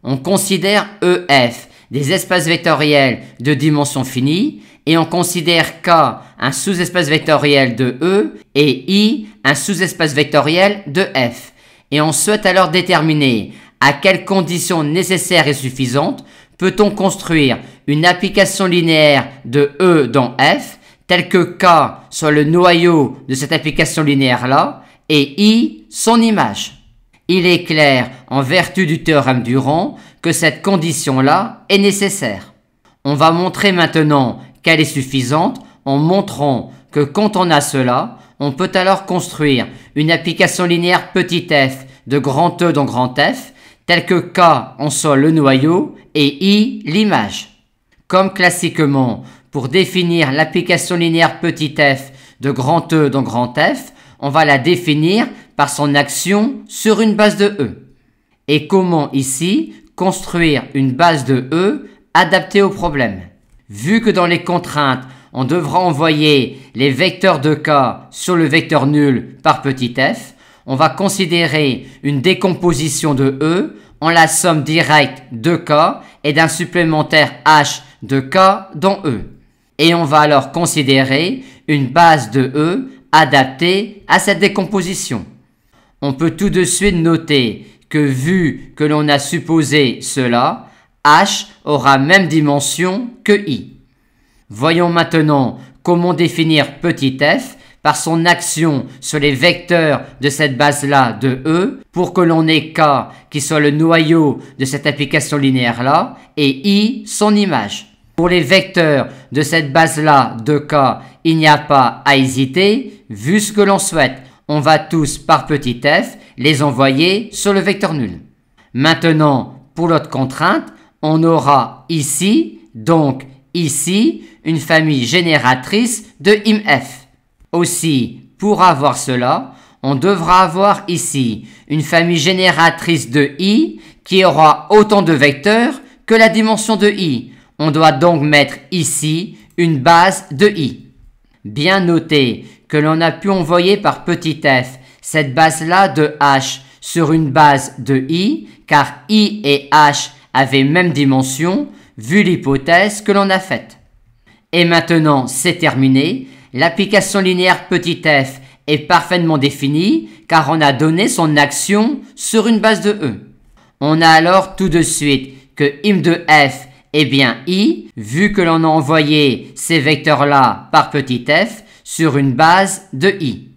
On considère EF des espaces vectoriels de dimension finie et on considère K un sous-espace vectoriel de E et I un sous-espace vectoriel de F. Et on souhaite alors déterminer à quelles conditions nécessaires et suffisantes peut-on construire une application linéaire de E dans F telle que K soit le noyau de cette application linéaire-là et I son image. Il est clair, en vertu du théorème d'Urant, que cette condition-là est nécessaire. On va montrer maintenant qu'elle est suffisante en montrant que quand on a cela, on peut alors construire une application linéaire petit f de grand E dans grand F, telle que K en soit le noyau et I l'image. Comme classiquement, pour définir l'application linéaire petit f de grand E dans grand F, on va la définir par son action sur une base de E. Et comment ici construire une base de E adaptée au problème? Vu que dans les contraintes, on devra envoyer les vecteurs de K sur le vecteur nul par petit f, on va considérer une décomposition de E en la somme directe de K et d'un supplémentaire H de K dans E. Et on va alors considérer une base de E adaptée à cette décomposition. On peut tout de suite noter que vu que l'on a supposé cela, H aura même dimension que I. Voyons maintenant comment définir petit f par son action sur les vecteurs de cette base-là de E pour que l'on ait K qui soit le noyau de cette application linéaire-là et I son image. Pour les vecteurs de cette base-là de K, il n'y a pas à hésiter, vu ce que l'on souhaite. On va tous par petit f les envoyer sur le vecteur nul. Maintenant, pour l'autre contrainte, on aura ici, donc ici, une famille génératrice de IMF. Aussi, pour avoir cela, on devra avoir ici une famille génératrice de I qui aura autant de vecteurs que la dimension de I. On doit donc mettre ici une base de I. Bien noter que l'on a pu envoyer par petit f cette base-là de H sur une base de I, car I et H avaient même dimension, vu l'hypothèse que l'on a faite. Et maintenant, c'est terminé. L'application linéaire petit f est parfaitement définie, car on a donné son action sur une base de E. On a alors tout de suite que im de f est bien I, vu que l'on a envoyé ces vecteurs-là par petit f sur une base de I.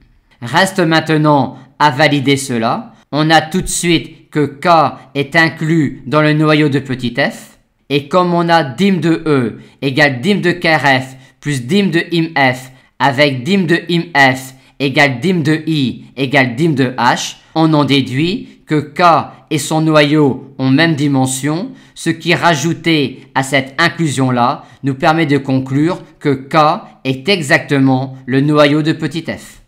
Reste maintenant à valider cela. On a tout de suite que K est inclus dans le noyau de petit f. Et comme on a dim de E égale dim de KRF plus dim de IMF avec dim de IMF égale dim de I égale dim de H, on en déduit que K et son noyau ont même dimension, ce qui rajouté à cette inclusion-là nous permet de conclure que K est exactement le noyau de petit f.